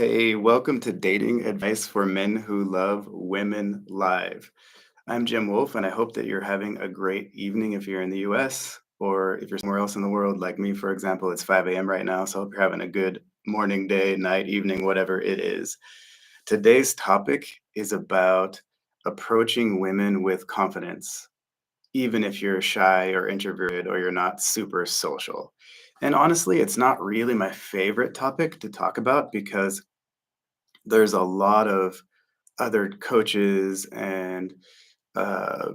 Hey, welcome to Dating Advice for Men Who Love Women Live. I'm Jim Wolf, and I hope that you're having a great evening if you're in the US or if you're somewhere else in the world, like me, for example. It's 5 a.m. right now, so I hope you're having a good morning, day, night, evening, whatever it is. Today's topic is about approaching women with confidence, even if you're shy or introverted or you're not super social. And honestly, it's not really my favorite topic to talk about because there's a lot of other coaches and uh,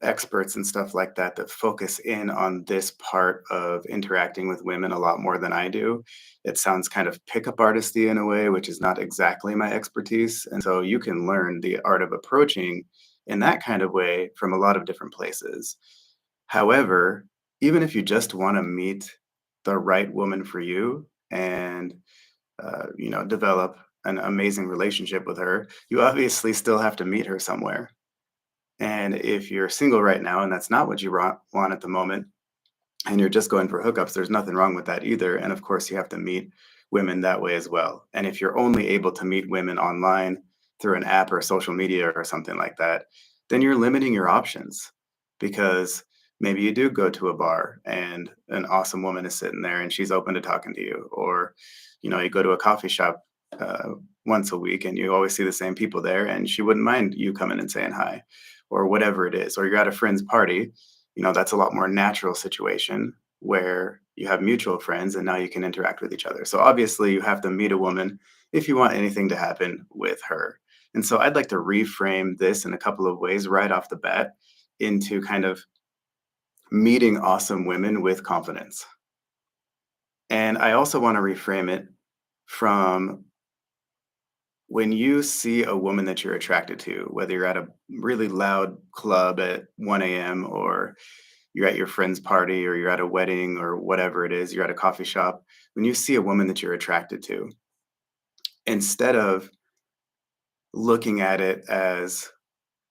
experts and stuff like that that focus in on this part of interacting with women a lot more than I do. It sounds kind of pickup artisty in a way, which is not exactly my expertise. And so you can learn the art of approaching in that kind of way from a lot of different places. However, even if you just want to meet the right woman for you and develop an amazing relationship with her, you obviously still have to meet her somewhere. And if you're single right now and that's not what you want at the moment, and you're just going for hookups, there's nothing wrong with that either. And of course, you have to meet women that way as well. And if you're only able to meet women online through an app or social media or something like that, then you're limiting your options because maybe you do go to a bar and an awesome woman is sitting there and she's open to talking to you. Or, you go to a coffee shop once a week and you always see the same people there and she wouldn't mind you coming and saying hi or whatever it is. Or you're at a friend's party, that's a lot more natural situation where you have mutual friends and now you can interact with each other. So obviously you have to meet a woman if you want anything to happen with her. And so I'd like to reframe this in a couple of ways right off the bat into kind of meeting awesome women with confidence. And I also want to reframe it from when you see a woman that you're attracted to, whether you're at a really loud club at 1 a.m. or you're at your friend's party or you're at a wedding or whatever it is, you're at a coffee shop, when you see a woman that you're attracted to, instead of looking at it as,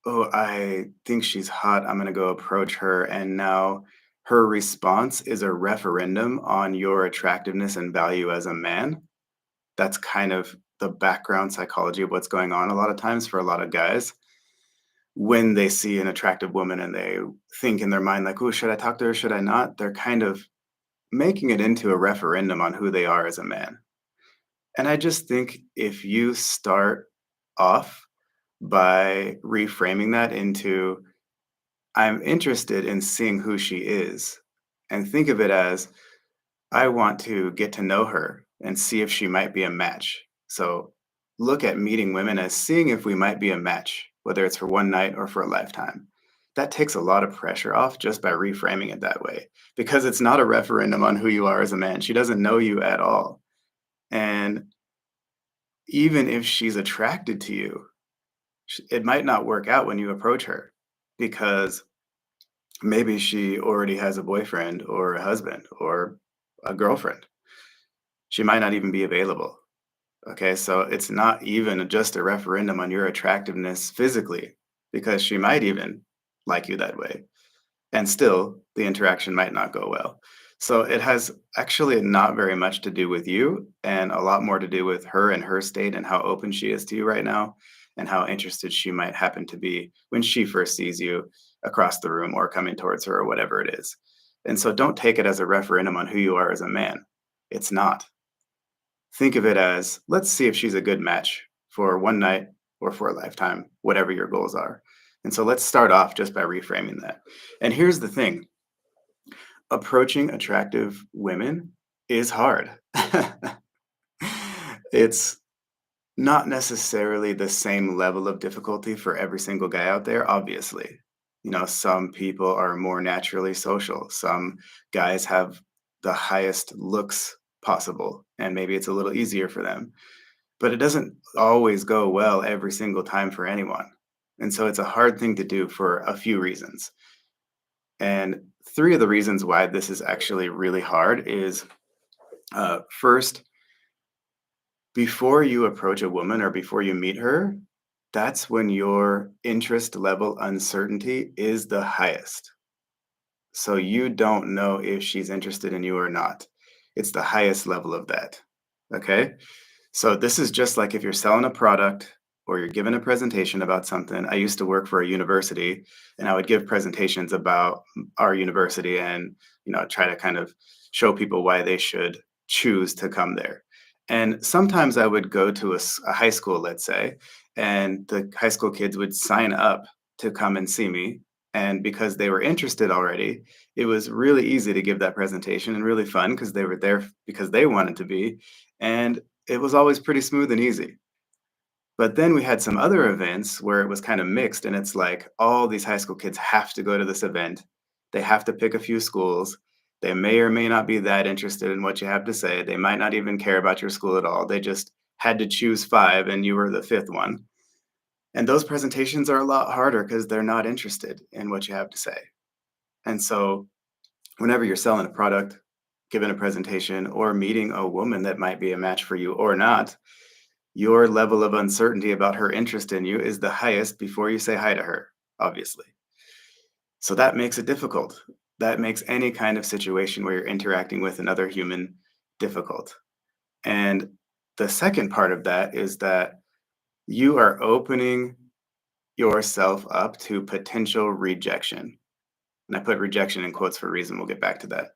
oh, I think she's hot, I'm going to go approach her. And now her response is a referendum on your attractiveness and value as a man. That's kind of the background psychology of what's going on a lot of times for a lot of guys when they see an attractive woman and they think in their mind like, oh, should I talk to her, should I not, they're kind of making it into a referendum on who they are as a man. And I just think if you start off by reframing that into, I'm interested in seeing who she is, and think of it as, I want to get to know her and see if she might be a match. So look at meeting women as seeing if we might be a match, whether it's for one night or for a lifetime. That takes a lot of pressure off just by reframing it that way because it's not a referendum on who you are as a man. She doesn't know you at all. And even if she's attracted to you, it might not work out when you approach her because maybe she already has a boyfriend or a husband or a girlfriend. She might not even be available. Okay, so it's not even just a referendum on your attractiveness physically, because she might even like you that way. And still, the interaction might not go well. So it has actually not very much to do with you and a lot more to do with her and her state and how open she is to you right now and how interested she might happen to be when she first sees you across the room or coming towards her or whatever it is. And so don't take it as a referendum on who you are as a man. It's not. Think of it as, let's see if she's a good match for one night or for a lifetime, whatever your goals are. And so let's start off just by reframing that. And here's the thing, approaching attractive women is hard. It's not necessarily the same level of difficulty for every single guy out there, obviously. Some people are more naturally social. Some guys have the highest looks possible, and maybe it's a little easier for them. But it doesn't always go well every single time for anyone. And so it's a hard thing to do for a few reasons. And three of the reasons why this is actually really hard is first, before you approach a woman or before you meet her, that's when your interest level uncertainty is the highest. So you don't know if she's interested in you or not. It's the highest level of that. Okay. So this is just like if you're selling a product or you're giving a presentation about something. I used to work for a university and I would give presentations about our university and, try to kind of show people why they should choose to come there. And sometimes I would go to a high school, let's say, and the high school kids would sign up to come and see me. And because they were interested already, it was really easy to give that presentation and really fun because they were there because they wanted to be. And it was always pretty smooth and easy. But then we had some other events where it was kind of mixed, and it's like all these high school kids have to go to this event. They have to pick a few schools. They may or may not be that interested in what you have to say. They might not even care about your school at all. They just had to choose five, and you were the fifth one. And those presentations are a lot harder because they're not interested in what you have to say. And so, whenever you're selling a product, giving a presentation, or meeting a woman that might be a match for you or not, your level of uncertainty about her interest in you is the highest before you say hi to her, obviously. So that makes it difficult. That makes any kind of situation where you're interacting with another human difficult. And the second part of that is that you are opening yourself up to potential rejection. And I put rejection in quotes for a reason. We'll get back to that.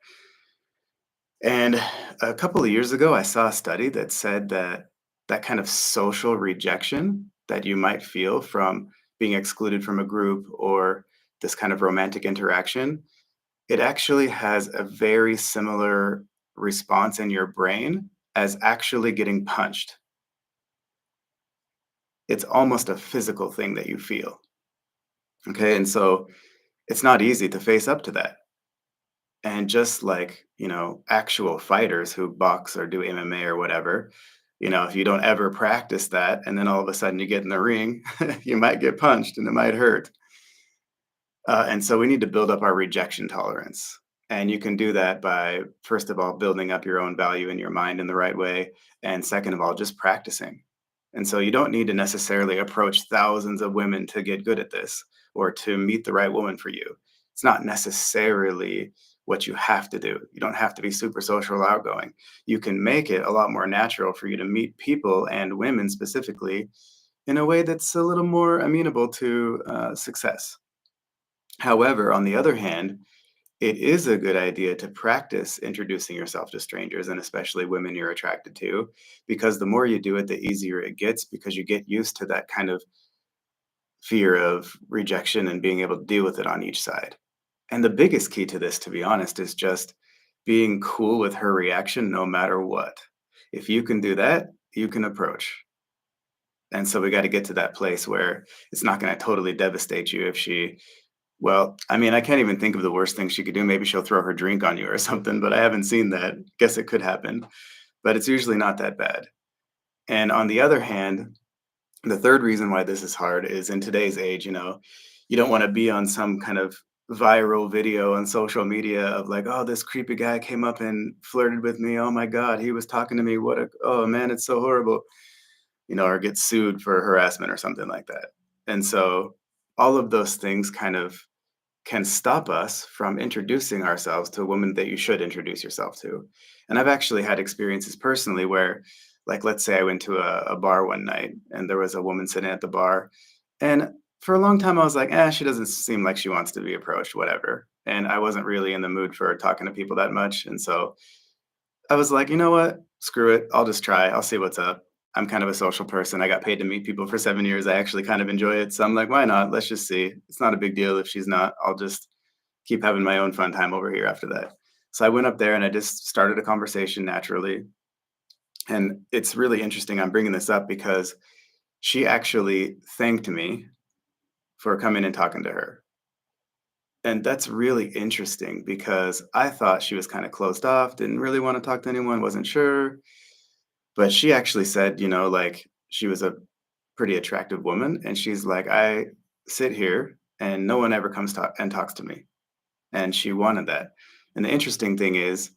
And a couple of years ago, I saw a study that said that that kind of social rejection that you might feel from being excluded from a group or this kind of romantic interaction, it actually has a very similar response in your brain as actually getting punched. It's almost a physical thing that you feel. Okay. And so it's not easy to face up to that. And just like, actual fighters who box or do MMA or whatever, if you don't ever practice that and then all of a sudden you get in the ring, you might get punched and it might hurt. And so we need to build up our rejection tolerance. And you can do that by, first of all, building up your own value in your mind in the right way. And second of all, just practicing. And so you don't need to necessarily approach thousands of women to get good at this or to meet the right woman for you. It's not necessarily what you have to do. You don't have to be super social or outgoing. You can make it a lot more natural for you to meet people and women specifically in a way that's a little more amenable to success. However, on the other hand, it is a good idea to practice introducing yourself to strangers and especially women you're attracted to, because the more you do it, the easier it gets because you get used to that kind of fear of rejection and being able to deal with it on each side. And the biggest key to this, to be honest, is just being cool with her reaction no matter what. If you can do that, you can approach. And so we got to get to that place where it's not going to totally devastate you if she, well, I mean, I can't even think of the worst thing she could do. Maybe she'll throw her drink on you or something, but I haven't seen that. Guess it could happen, but it's usually not that bad. And on the other hand, the third reason why this is hard is in today's age, you don't want to be on some kind of viral video on social media of like, oh, this creepy guy came up and flirted with me. Oh my God, he was talking to me. Oh man, it's so horrible, or get sued for harassment or something like that. And so all of those things kind of can stop us from introducing ourselves to a woman that you should introduce yourself to. And I've actually had experiences personally where, like, let's say I went to a bar one night and there was a woman sitting at the bar. And for a long time, I was like, she doesn't seem like she wants to be approached, whatever. And I wasn't really in the mood for talking to people that much. And so I was like, you know what? Screw it. I'll just try. I'll see what's up. I'm kind of a social person. I got paid to meet people for 7 years. I actually kind of enjoy it. So I'm like, why not? Let's just see. It's not a big deal if she's not. I'll just keep having my own fun time over here after that. So I went up there and I just started a conversation naturally. And it's really interesting. I'm bringing this up because she actually thanked me for coming and talking to her. And that's really interesting because I thought she was kind of closed off, didn't really want to talk to anyone, wasn't sure. But she actually said, like she was a pretty attractive woman. And she's like, I sit here and no one ever comes and talks to me. And she wanted that. And the interesting thing is,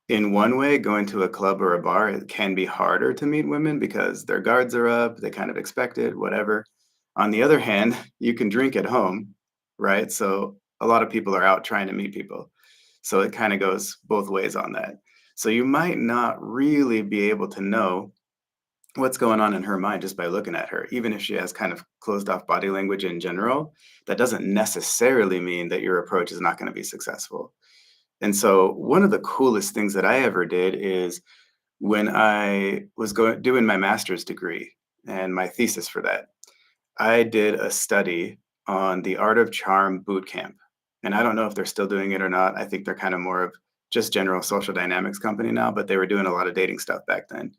in one way, going to a club or a bar, it can be harder to meet women because their guards are up, they kind of expect it, whatever. On the other hand, you can drink at home, right? So a lot of people are out trying to meet people. So it kind of goes both ways on that. So you might not really be able to know what's going on in her mind just by looking at her. Even if she has kind of closed off body language in general, that doesn't necessarily mean that your approach is not going to be successful. And so, one of the coolest things that I ever did is when I was going doing my master's degree and my thesis for that, I did a study on the Art of Charm boot camp. And I don't know if they're still doing it or not. I think they're kind of more of just general social dynamics company now, but they were doing a lot of dating stuff back then.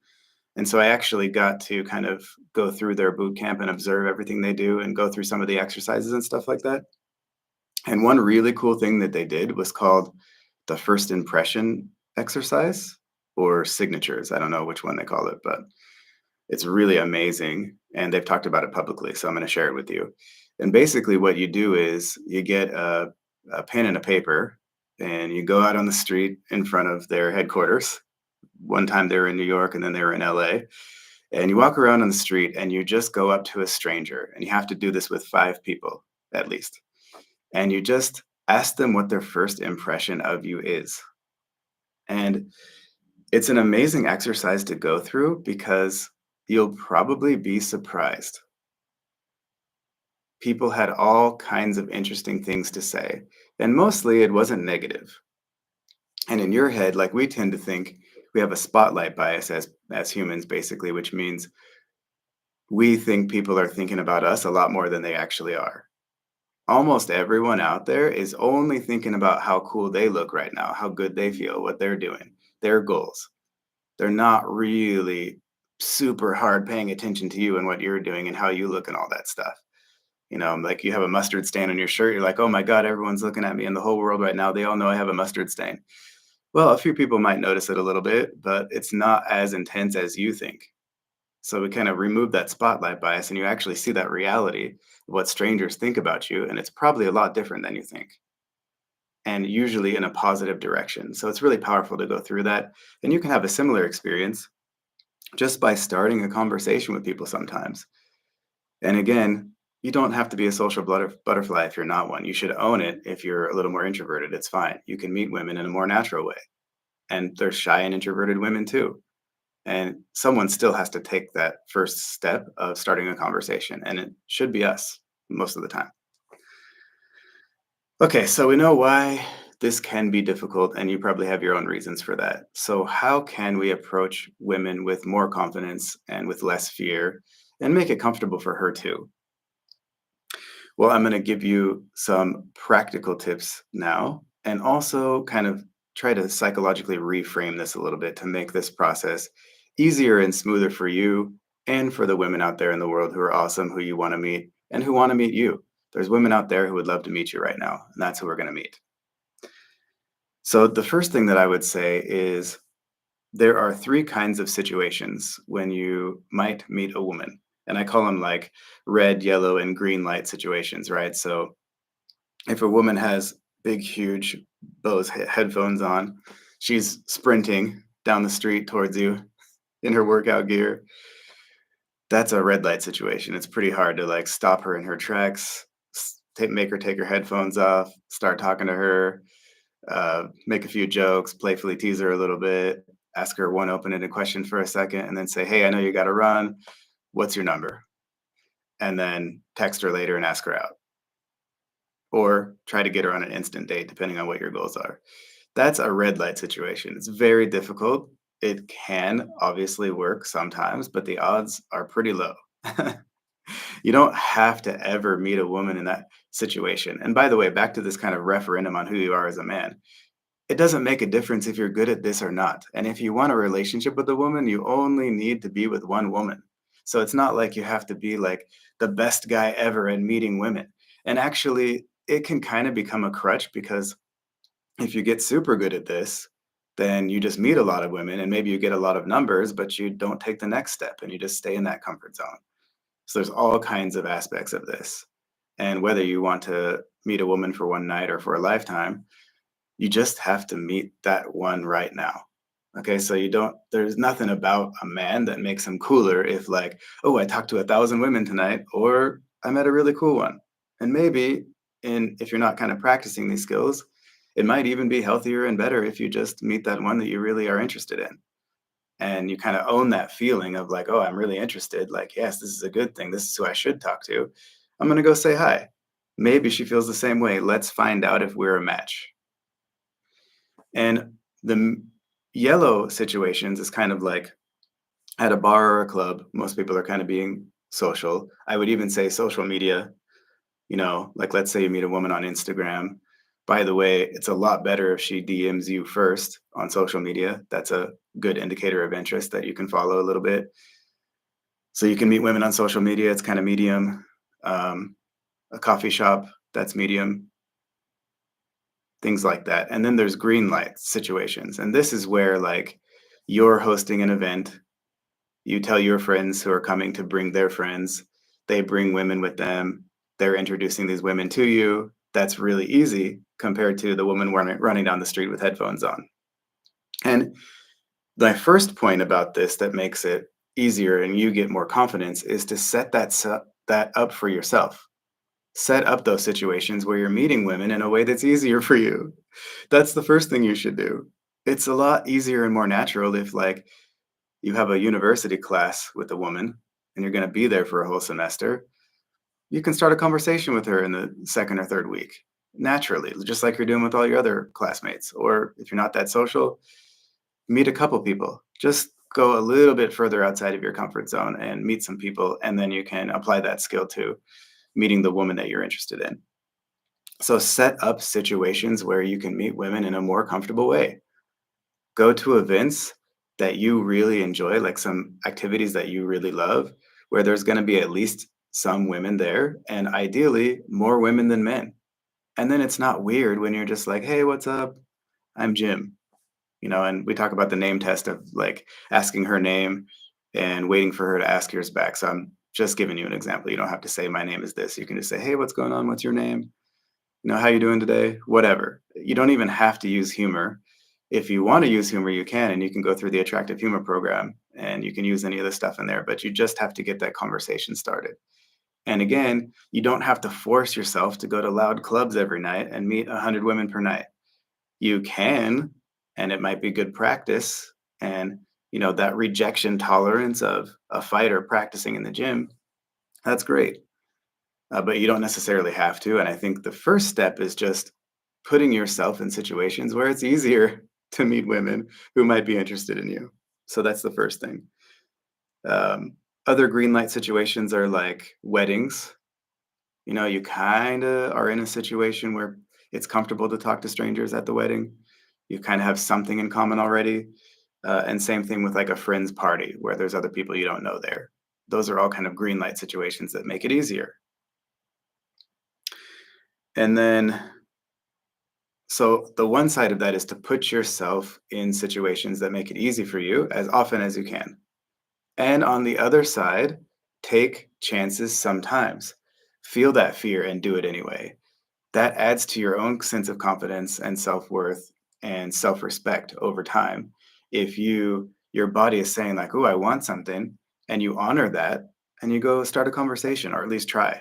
And so I actually got to kind of go through their boot camp and observe everything they do and go through some of the exercises and stuff like that. And one really cool thing that they did was called the first impression exercise or signatures. I don't know which one they call it, but it's really amazing. And they've talked about it publicly. So I'm going to share it with you. And basically, what you do is you get a pen and a paper and you go out on the street in front of their headquarters. One time they were in New York and then they were in LA. And you walk around on the street and you just go up to a stranger. And you have to do this with 5 people at least. And you just ask them what their first impression of you is. And it's an amazing exercise to go through because you'll probably be surprised. People had all kinds of interesting things to say, and mostly it wasn't negative. And in your head, like we tend to think, we have a spotlight bias as humans, basically, which means we think people are thinking about us a lot more than they actually are. Almost everyone out there is only thinking about how cool they look right now, how good they feel, what they're doing, their goals. They're not really super hard paying attention to you and what you're doing and how you look and all that stuff. Like you have a mustard stain on your shirt, you're like, oh my God, everyone's looking at me in the whole world right now. They all know I have a mustard stain. Well, a few people might notice it a little bit, but it's not as intense as you think. So we kind of remove that spotlight bias and you actually see that reality of what strangers think about you. And it's probably a lot different than you think, and usually in a positive direction. So it's really powerful to go through that. And you can have a similar experience just by starting a conversation with people sometimes. And again, you don't have to be a social butterfly if you're not one. You should own it if you're a little more introverted. It's fine. You can meet women in a more natural way. And there's shy and introverted women too. And someone still has to take that first step of starting a conversation. And it should be us most of the time. Okay, so we know why this can be difficult, and you probably have your own reasons for that. So, how can we approach women with more confidence and with less fear and make it comfortable for her too? Well, I'm going to give you some practical tips now and also kind of try to psychologically reframe this a little bit to make this process easier and smoother for you and for the women out there in the world who are awesome, who you want to meet, and who want to meet you. There's women out there who would love to meet you right now, and that's who we're going to meet. So, the first thing that I would say is there are 3 kinds of situations when you might meet a woman. And I call them like red, yellow, and green light situations, right? So if a woman has big, huge Bose headphones on, she's sprinting down the street towards you in her workout gear. That's a red light situation. It's pretty hard to like stop her in her tracks, make her take her headphones off, start talking to her, make a few jokes, playfully tease her a little bit, ask her one open-ended question for a second, and then say, "Hey, I know you got to run. What's your number?" And then text her later and ask her out, or try to get her on an instant date, depending on what your goals are. That's a red light situation. It's very difficult. It can obviously work sometimes, but the odds are pretty low. You don't have to ever meet a woman in that situation. And by the way, back to this kind of referendum on who you are as a man, it doesn't make a difference if you're good at this or not. And if you want a relationship with a woman, you only need to be with one woman. So it's not like you have to be like the best guy ever at meeting women. And actually, it can kind of become a crutch because if you get super good at this, then you just meet a lot of women and maybe you get a lot of numbers, but you don't take the next step and you just stay in that comfort zone. So there's all kinds of aspects of this. And whether you want to meet a woman for one night or for a lifetime, you just have to meet that one right now. Okay, so there's nothing about a man that makes him cooler if, like, oh, I talked to 1,000 women tonight, or I met a really cool one. And maybe, if you're not kind of practicing these skills, it might even be healthier and better if you just meet that one that you really are interested in. and you kind of own that feeling of like, oh, I'm really interested. Like, yes, this is a good thing. This is who I should talk to. I'm going to go say hi. Maybe she feels the same way. Let's find out if we're a match. And the yellow situations is kind of like at a bar or a club, most people are kind of being social. I would even say social media, like let's say you meet a woman on Instagram. By the way, it's a lot better if she DMs you first on social media. That's a good indicator of interest that you can follow a little bit. So you can meet women on social media, it's kind of medium. Um, a coffee shop, that's medium, things like that. And then there's green light situations. And this is where like you're hosting an event. You tell your friends who are coming to bring their friends. They bring women with them. They're introducing these women to you. That's really easy compared to the woman running down the street with headphones on. And my first point about this that makes it easier and you get more confidence is to set that up for yourself. Set up those situations where you're meeting women in a way that's easier for you. That's the first thing you should do. It's a lot easier and more natural if like you have a university class with a woman and you're going to be there for a whole semester, you can start a conversation with her in the second or third week naturally, just like you're doing with all your other classmates. Or if you're not that social, meet a couple people. Just go a little bit further outside of your comfort zone and meet some people, and then you can apply that skill to meeting the woman that you're interested in. So set up situations where you can meet women in a more comfortable way. Go to events that you really enjoy, like some activities that you really love, where there's going to be at least some women there, and ideally more women than men. And then it's not weird when you're just like, hey, what's up? I'm Jim. And we talk about the name test of like asking her name and waiting for her to ask yours back. So I'm just giving you an example. You don't have to say my name is this. You can just say, hey, what's going on? What's your name? How you doing today? Whatever. You don't even have to use humor. If you want to use humor, you can, and you can go through the attractive humor program and you can use any of the stuff in there, but you just have to get that conversation started. And again, you don't have to force yourself to go to loud clubs every night and meet 100 women per night. You can, and it might be good practice. And, that rejection tolerance of a fighter practicing in the gym, that's great. But you don't necessarily have to. And I think the first step is just putting yourself in situations where it's easier to meet women who might be interested in you. So that's the first thing. Other green light situations are like weddings. You kind of are in a situation where it's comfortable to talk to strangers at the wedding. You kind of have something in common already. And same thing with like a friend's party where there's other people you don't know there. Those are all kind of green light situations that make it easier. And then, so the one side of that is to put yourself in situations that make it easy for you as often as you can. And on the other side, take chances sometimes. Feel that fear and do it anyway. That adds to your own sense of confidence and self-worth and self-respect over time. If your body is saying like, "Oh, I want something," and you honor that and you go start a conversation or at least try,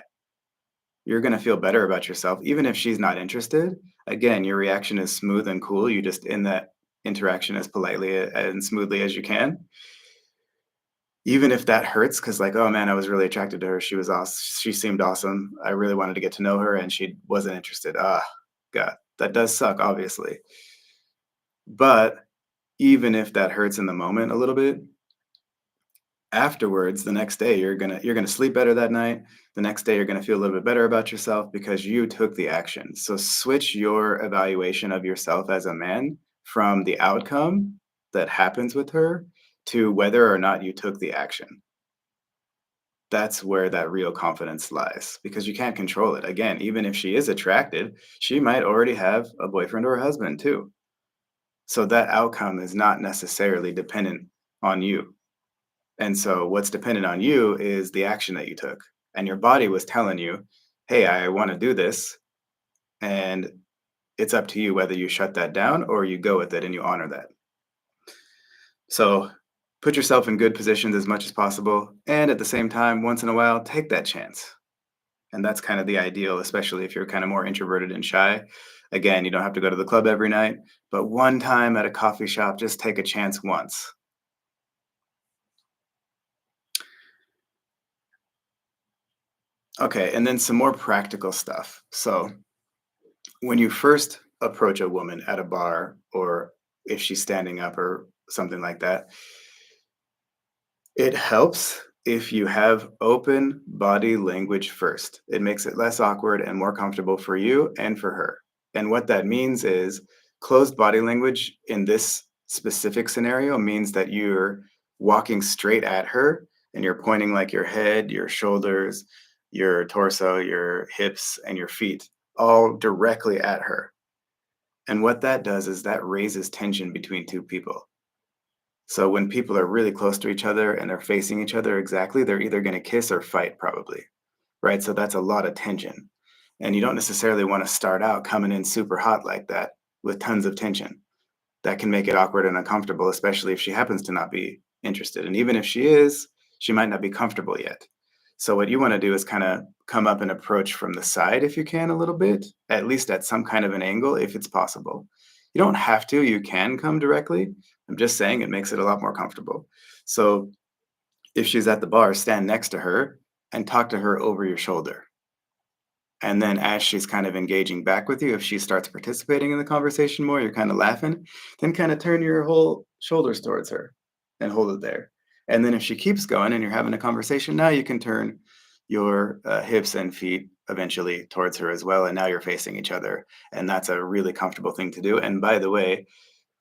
you're going to feel better about yourself even if she's not interested. Again, your reaction is smooth and cool. You just end that interaction as politely and smoothly as you can. Even if that hurts, because like, oh man, I was really attracted to her. She was awesome. She seemed awesome. I really wanted to get to know her and she wasn't interested. Ah, God, that does suck, obviously. But even if that hurts in the moment a little bit, afterwards, the next day you're gonna sleep better that night. The next day you're gonna feel a little bit better about yourself because you took the action. So switch your evaluation of yourself as a man from the outcome that happens with her to whether or not you took the action. That's where that real confidence lies because you can't control it. Again, even if she is attracted, she might already have a boyfriend or a husband too. So that outcome is not necessarily dependent on you. And so what's dependent on you is the action that you took. And your body was telling you, hey, I want to do this. And it's up to you whether you shut that down or you go with it and you honor that. So put yourself in good positions as much as possible. And at the same time, once in a while, take that chance. And that's kind of the ideal, especially if you're kind of more introverted and shy. Again, you don't have to go to the club every night, but one time at a coffee shop, just take a chance once. Okay, and then some more practical stuff. So, when you first approach a woman at a bar, or if she's standing up or something like that, it helps if you have open body language first. It makes it less awkward and more comfortable for you and for her. And what that means is closed body language in this specific scenario means that you're walking straight at her and you're pointing like your head, your shoulders, your torso, your hips, and your feet all directly at her. And what that does is that raises tension between two people. So when people are really close to each other and they're facing each other exactly, they're either going to kiss or fight probably, right? So that's a lot of tension. And you don't necessarily want to start out coming in super hot like that with tons of tension. That can make it awkward and uncomfortable, especially if she happens to not be interested. And even if she is, she might not be comfortable yet. So what you want to do is kind of come up and approach from the side if you can a little bit, at least at some kind of an angle if it's possible. You don't have to, you can come directly. I'm just saying it makes it a lot more comfortable. So if she's at the bar, stand next to her and talk to her over your shoulder. And then as she's kind of engaging back with you, if she starts participating in the conversation more, you're kind of laughing, then kind of turn your whole shoulders towards her and hold it there. And then if she keeps going and you're having a conversation, now you can turn your hips and feet eventually towards her as well. And now you're facing each other. And that's a really comfortable thing to do. And by the way,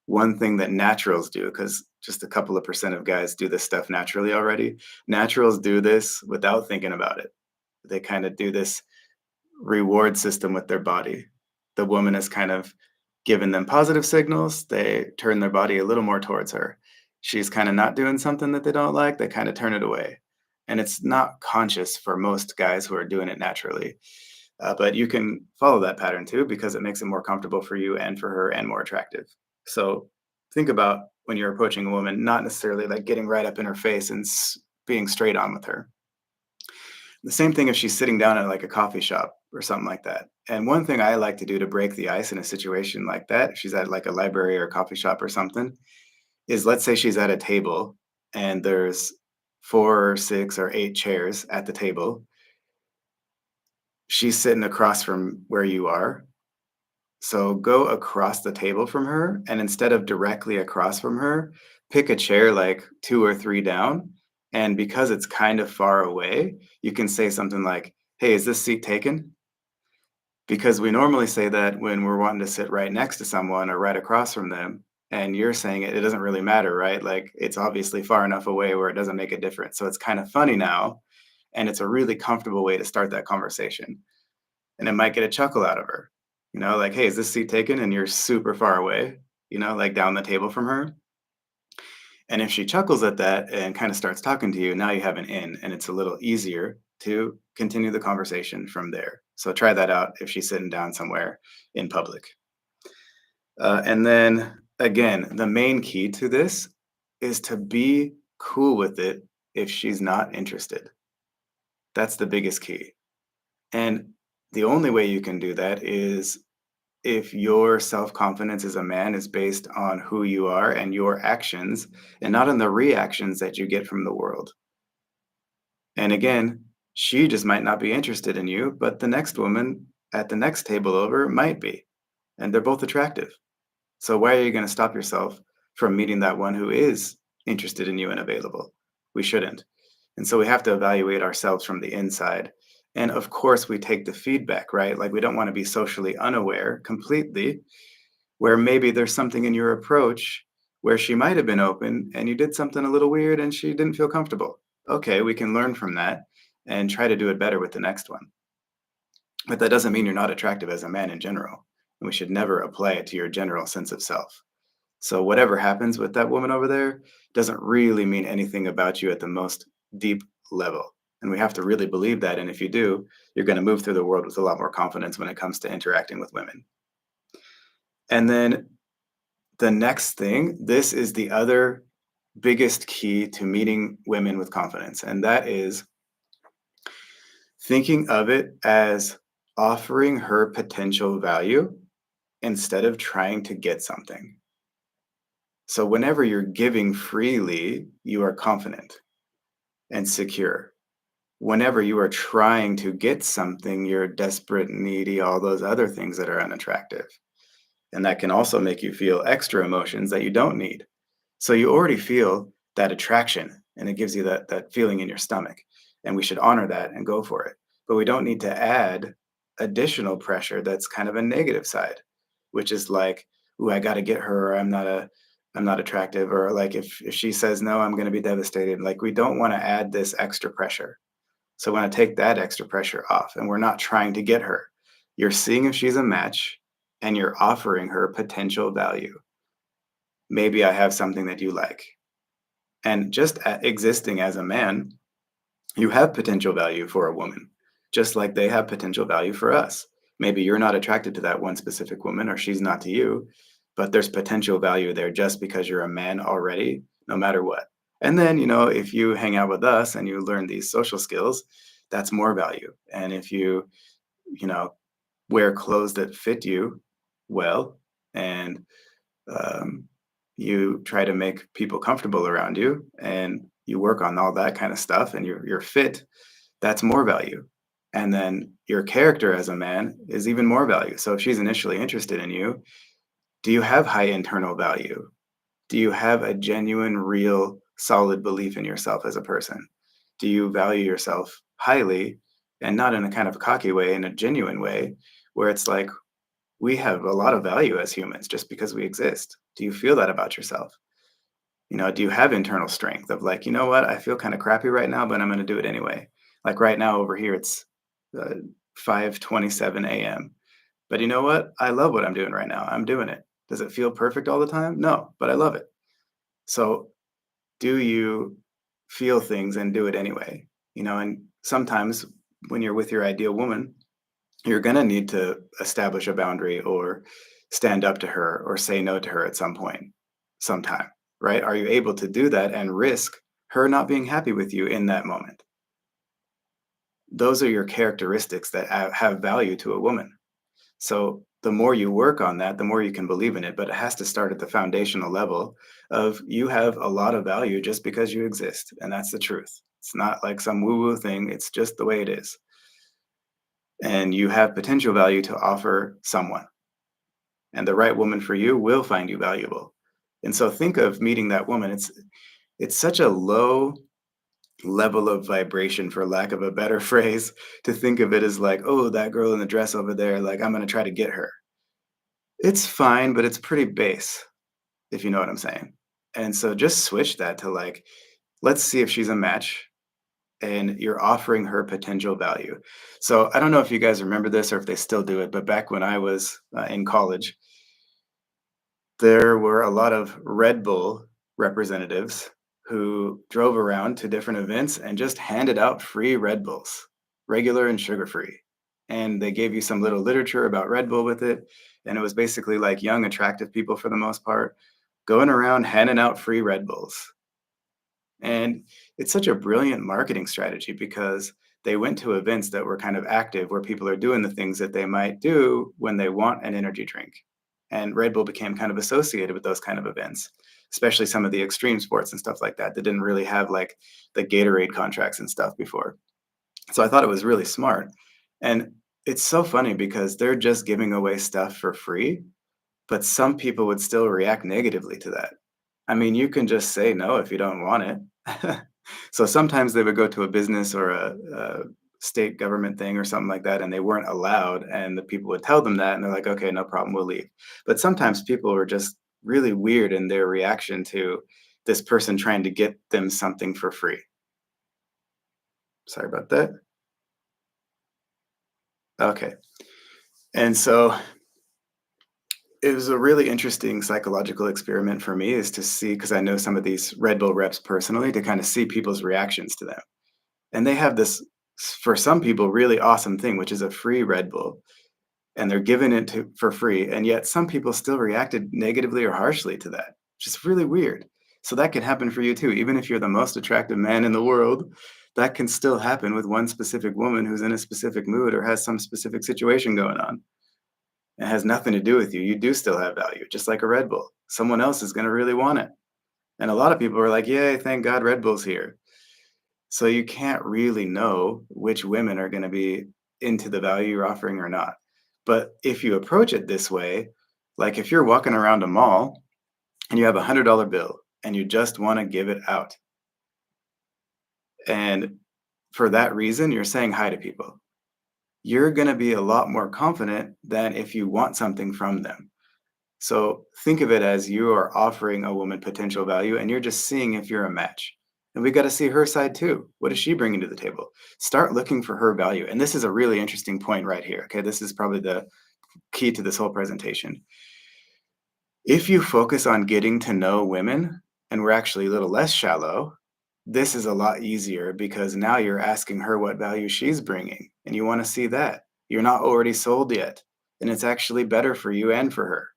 one thing that naturals do, because just a couple of percent of guys do this stuff naturally already, naturals do this without thinking about it. They kind of do this reward system with their body. The woman has kind of given them positive signals. They turn their body a little more towards her. She's kind of not doing something that they don't like. They kind of turn it away. And it's not conscious for most guys who are doing it naturally. But you can follow that pattern too because it makes it more comfortable for you and for her and more attractive. So think about when you're approaching a woman, not necessarily like getting right up in her face and being straight on with her. The same thing if she's sitting down at like a coffee shop or something like that. And one thing I like to do to break the ice in a situation like that, if she's at like a library or a coffee shop or something, is let's say she's at a table and there's 4 or 6 or 8 chairs at the table. She's sitting across from where you are. So go across the table from her, and instead of directly across from her, pick a chair like 2 or 3 down. And because it's kind of far away, you can say something like, "Hey, is this seat taken?" Because we normally say that when we're wanting to sit right next to someone or right across from them. And you're saying it doesn't really matter, right? Like it's obviously far enough away where it doesn't make a difference. So it's kind of funny now. And it's a really comfortable way to start that conversation. And it might get a chuckle out of her. Like, "Hey, is this seat taken?" And you're super far away, like down the table from her. And if she chuckles at that and kind of starts talking to you, now you have an in, and it's a little easier to continue the conversation from there. So try that out if she's sitting down somewhere in public. And then again, the main key to this is to be cool with it if she's not interested. That's the biggest key. And the only way you can do that is if your self confidence as a man is based on who you are and your actions and not on the reactions that you get from the world. And again, she just might not be interested in you, but the next woman at the next table over might be. And they're both attractive. So why are you going to stop yourself from meeting that one who is interested in you and available? We shouldn't. And so we have to evaluate ourselves from the inside. And of course, we take the feedback, right? Like we don't want to be socially unaware completely, where maybe there's something in your approach where she might have been open and you did something a little weird and she didn't feel comfortable. Okay, we can learn from that and try to do it better with the next one. But that doesn't mean you're not attractive as a man in general. And we should never apply it to your general sense of self. So whatever happens with that woman over there doesn't really mean anything about you at the most deep level. And we have to really believe that. And if you do, you're going to move through the world with a lot more confidence when it comes to interacting with women. And then the next thing, this is the other biggest key to meeting women with confidence, and that is thinking of it as offering her potential value instead of trying to get something. So whenever you're giving freely, you are confident and secure. Whenever you are trying to get something, you're desperate, needy, all those other things that are unattractive. And that can also make you feel extra emotions that you don't need. So you already feel that attraction and it gives you that feeling in your stomach. And we should honor that and go for it. But we don't need to add additional pressure that's kind of a negative side, which is like, ooh, I gotta get her, or I'm not attractive, or like if she says no, I'm gonna be devastated. Like we don't want to add this extra pressure. So we want to take that extra pressure off. And we're not trying to get her. You're seeing if she's a match and you're offering her potential value. Maybe I have something that you like. And just existing as a man, you have potential value for a woman, just like they have potential value for us. Maybe you're not attracted to that one specific woman or she's not to you, but there's potential value there just because you're a man already, no matter what. And then, if you hang out with us and you learn these social skills, that's more value. And if you know, wear clothes that fit you well and um, you try to make people comfortable around you and you work on all that kind of stuff and you're fit, that's more value. And then your character as a man is even more value. So if she's initially interested in you, do you have high internal value? Do you have a genuine, real, solid belief in yourself as a person? Do you value yourself highly and not in a kind of cocky way, in a genuine way, where it's like, we have a lot of value as humans just because we exist. Do you feel that about yourself? Do you have internal strength of like, you know what, I feel kind of crappy right now, but I'm going to do it anyway. Like right now over here, it's 5:27 a.m. But you know what? I love what I'm doing right now. I'm doing it. Does it feel perfect all the time? No, but I love it. So do you feel things and do it anyway? And sometimes when you're with your ideal woman, you're going to need to establish a boundary or stand up to her or say no to her at some point, sometime, right? Are you able to do that and risk her not being happy with you in that moment? Those are your characteristics that have value to a woman. So the more you work on that, the more you can believe in it. But it has to start at the foundational level of you have a lot of value just because you exist. And that's the truth. It's not like some woo woo thing, it's just the way it is. And you have potential value to offer someone. And the right woman for you will find you valuable. And so think of meeting that woman. It's such a low level of vibration, for lack of a better phrase, to think of it as like, oh, that girl in the dress over there, like I'm gonna try to get her. It's fine, but it's pretty base, if you know what I'm saying. And so just switch that to like, let's see if she's a match and you're offering her potential value. So I don't know if you guys remember this or if they still do it, but back when I was in college, there were a lot of Red Bull representatives who drove around to different events and just handed out free Red Bulls, regular and sugar free. And they gave you some little literature about Red Bull with it. And it was basically like young, attractive people for the most part going around handing out free Red Bulls. And it's such a brilliant marketing strategy because they went to events that were kind of active where people are doing the things that they might do when they want an energy drink. And Red Bull became kind of associated with those kind of events, especially some of the extreme sports and stuff like that that didn't really have like the Gatorade contracts and stuff before. So I thought it was really smart. And it's so funny because they're just giving away stuff for free, but some people would still react negatively to that. I mean, you can just say no if you don't want it. So sometimes they would go to a business or a state government thing or something like that, and they weren't allowed, and the people would tell them that, and they're like, "Okay, no problem, we'll leave." But sometimes people were just really weird in their reaction to this person trying to get them something for free. Sorry about that. Okay. And so it was a really interesting psychological experiment for me is to see, because I know some of these Red Bull reps personally, to kind of see people's reactions to them. And they have this, for some people, really awesome thing, which is a free Red Bull, and they're giving it for free. And yet some people still reacted negatively or harshly to that, which is really weird. So that can happen for you too. Even if you're the most attractive man in the world, that can still happen with one specific woman who's in a specific mood or has some specific situation going on. It has nothing to do with you. You do still have value, just like a Red Bull. Someone else is going to really want it. And a lot of people are like, yay, thank God Red Bull's here. So you can't really know which women are going to be into the value you're offering or not. But if you approach it this way, like if you're walking around a mall and you have $100 bill and you just want to give it out, and for that reason, you're saying hi to people, you're going to be a lot more confident than if you want something from them. So think of it as you are offering a woman potential value and you're just seeing if you're a match. And we got to see her side too. What is she bringing to the table? Start looking for her value. And this is a really interesting point right here. Okay. This is probably the key to this whole presentation. If you focus on getting to know women and we're actually a little less shallow, this is a lot easier because now you're asking her what value she's bringing and you want to see that. You're not already sold yet. And it's actually better for you and for her,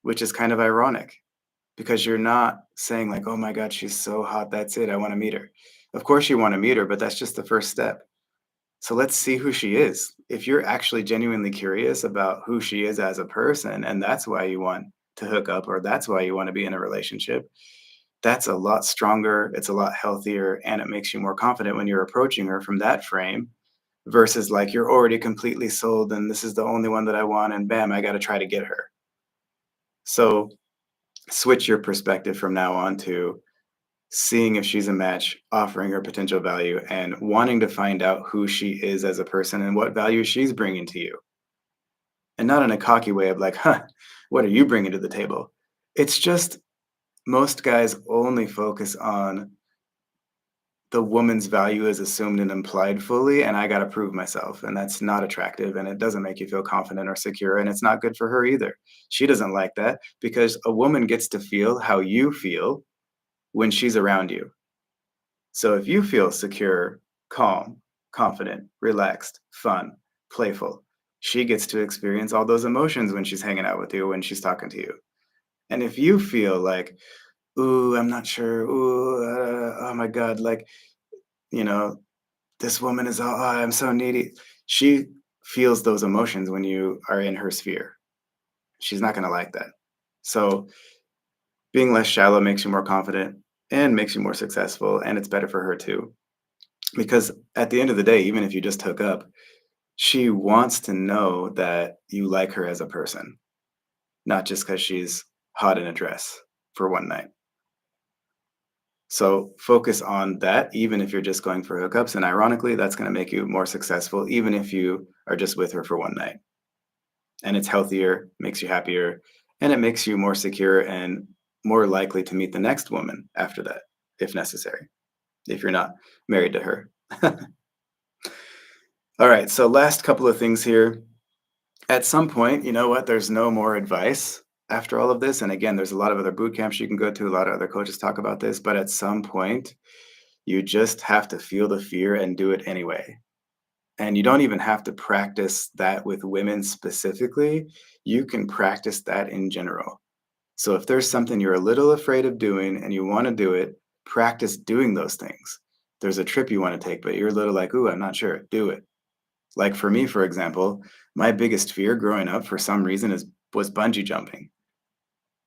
which is kind of ironic because you're not saying like, "Oh my god, she's so hot, that's it, I wanna meet her." Of course you wanna meet her, but that's just the first step. So let's see who she is. If you're actually genuinely curious about who she is as a person, and that's why you want to hook up or that's why you wanna be in a relationship, that's a lot stronger, it's a lot healthier, and it makes you more confident when you're approaching her from that frame versus like you're already completely sold and this is the only one that I want and bam, I gotta try to get her. So switch your perspective from now on to seeing if she's a match, offering her potential value, and wanting to find out who she is as a person and what value she's bringing to you. And not in a cocky way of like, huh, what are you bringing to the table? It's just most guys only focus on the woman's value is assumed and implied fully, and I got to prove myself. And that's not attractive. And it doesn't make you feel confident or secure. And it's not good for her either. She doesn't like that because a woman gets to feel how you feel when she's around you. So if you feel secure, calm, confident, relaxed, fun, playful, she gets to experience all those emotions when she's hanging out with you, when she's talking to you. And if you feel like, ooh, I'm not sure, ooh, oh my God, like, you know, this woman is, oh, I'm so needy. She feels those emotions when you are in her sphere. She's not going to like that. So being less shallow makes you more confident and makes you more successful. And it's better for her too. Because at the end of the day, even if you just hook up, she wants to know that you like her as a person, not just because she's hot in a dress for one night. So focus on that, even if you're just going for hookups. And ironically, that's going to make you more successful, even if you are just with her for one night. And it's healthier, makes you happier, and it makes you more secure and more likely to meet the next woman after that, if necessary, if you're not married to her. All right, so last couple of things here. At some point, you know what? There's no more advice after all of this. And again, there's a lot of other boot camps you can go to. A lot of other coaches talk about this. But at some point, you just have to feel the fear and do it anyway. And you don't even have to practice that with women specifically. You can practice that in general. So if there's something you're a little afraid of doing and you want to do it, practice doing those things. There's a trip you want to take, but you're a little like, ooh, I'm not sure. Do it. Like for me, for example, my biggest fear growing up for some reason is was bungee jumping.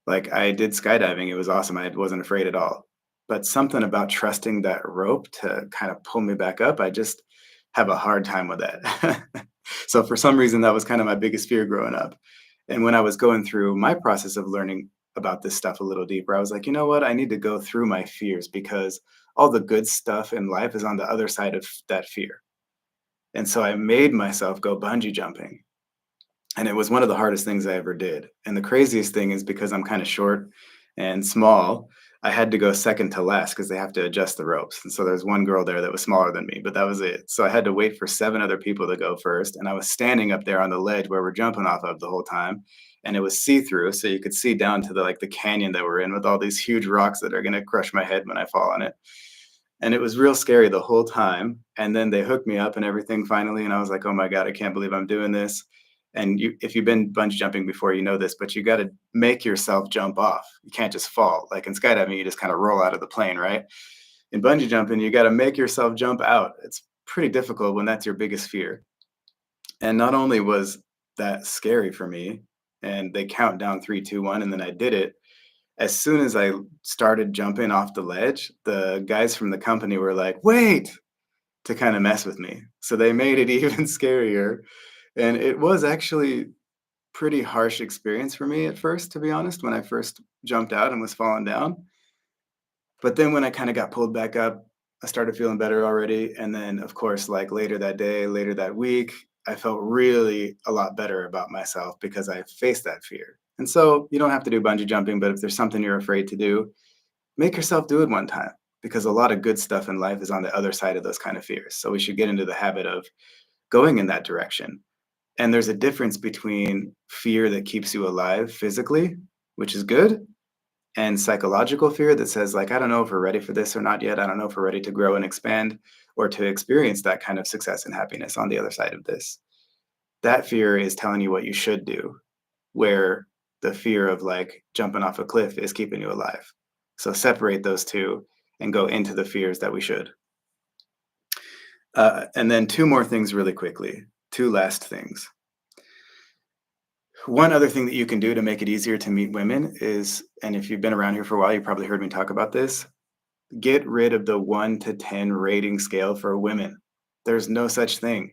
Like I did skydiving, it was awesome. I wasn't afraid at all. But something about trusting that rope to kind of pull me back up, I just have a hard time with that. So for some reason that was kind of my biggest fear growing up. And when I was going through my process of learning about this stuff a little deeper, I was like, you know what? I need to go through my fears because all the good stuff in life is on the other side of that fear. And so I made myself go bungee jumping. And it was one of the hardest things I ever did. And the craziest thing is because I'm kind of short and small, I had to go second to last because they have to adjust the ropes. And so there's one girl there that was smaller than me, but that was it. So I had to wait for seven other people to go first. And I was standing up there on the ledge where we're jumping off of the whole time. And it was see-through, so you could see down to the canyon that we're in with all these huge rocks that are gonna crush my head when I fall on it. And it was real scary the whole time. And then they hooked me up and everything finally. And I was like, oh my God, I can't believe I'm doing this. And if you've been bungee jumping before, you know this, but you got to make yourself jump off. You can't just fall. Like in skydiving, you just kind of roll out of the plane, right? In bungee jumping, you got to make yourself jump out. It's pretty difficult when that's your biggest fear. And not only was that scary for me, and they count down three, two, one, and then I did it, As soon as I started jumping off the ledge, the guys from the company were like, "Wait!" to kind of mess with me. So they made it even scarier. And it was actually pretty harsh experience for me at first, to be honest, when I first jumped out and was falling down. But then when I kind of got pulled back up, I started feeling better already. And then, of course, like later that day, later that week, I felt really a lot better about myself because I faced that fear. And so you don't have to do bungee jumping, but if there's something you're afraid to do, make yourself do it one time because a lot of good stuff in life is on the other side of those kind of fears. So we should get into the habit of going in that direction. And there's a difference between fear that keeps you alive physically, which is good, and psychological fear that says, like, I don't know if we're ready for this or not yet. I don't know if we're ready to grow and expand or to experience that kind of success and happiness on the other side of this. That fear is telling you what you should do, where the fear of like jumping off a cliff is keeping you alive. So separate those two and go into the fears that we should. And then two more things really quickly. Two last things. One other thing that you can do to make it easier to meet women is, and if you've been around here for a while, you probably heard me talk about this, get rid of the 1 to 10 rating scale for women. There's no such thing.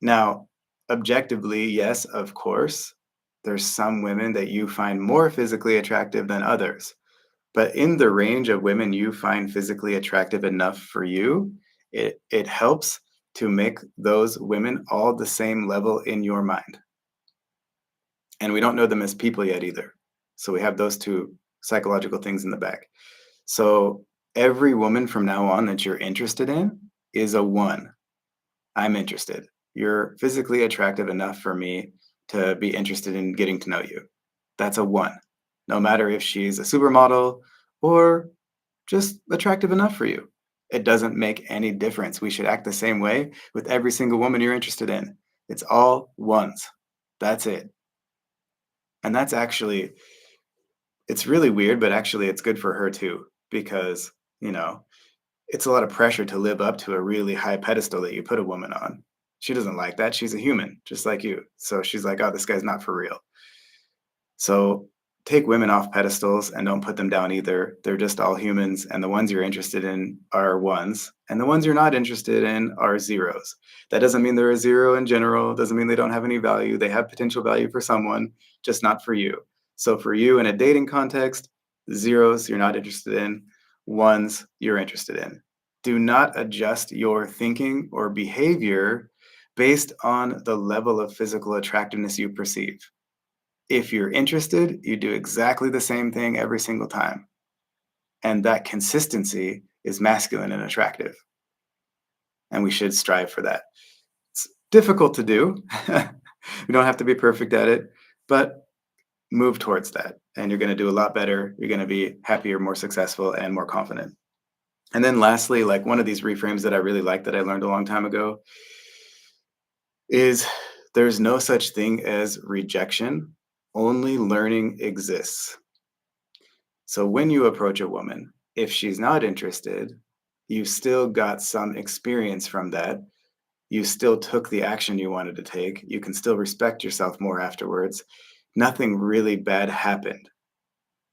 Now, objectively, yes, of course, there's some women that you find more physically attractive than others. But in the range of women you find physically attractive enough for you, it helps to make those women all the same level in your mind. And we don't know them as people yet either. So we have those two psychological things in the back. So every woman from now on that you're interested in is a one. I'm interested. You're physically attractive enough for me to be interested in getting to know you. That's a one. No matter if she's a supermodel or just attractive enough for you. It doesn't make any difference. We should act the same way with every single woman you're interested in. It's all ones. That's it. And that's actually, it's really weird, but actually it's good for her too, because, you know, it's a lot of pressure to live up to a really high pedestal that you put a woman on. She doesn't like that. She's a human, just like you. So she's like, oh, this guy's not for real. So take women off pedestals and don't put them down either. They're just all humans, and the ones you're interested in are ones, and the ones you're not interested in are zeros. That doesn't mean they're a zero in general, doesn't mean they don't have any value. They have potential value for someone, just not for you. So for you in a dating context, zeros you're not interested in, ones you're interested in. Do not adjust your thinking or behavior based on the level of physical attractiveness you perceive. If you're interested, you do exactly the same thing every single time. And that consistency is masculine and attractive. And we should strive for that. It's difficult to do. We don't have to be perfect at it, but move towards that. And you're going to do a lot better. You're going to be happier, more successful, and more confident. And then lastly, like one of these reframes that I really like that I learned a long time ago is there's no such thing as rejection, only learning exists. So when you approach a woman, if she's not interested, you still got some experience from that. You still took the action you wanted to take. You can still respect yourself more afterwards. Nothing really bad happened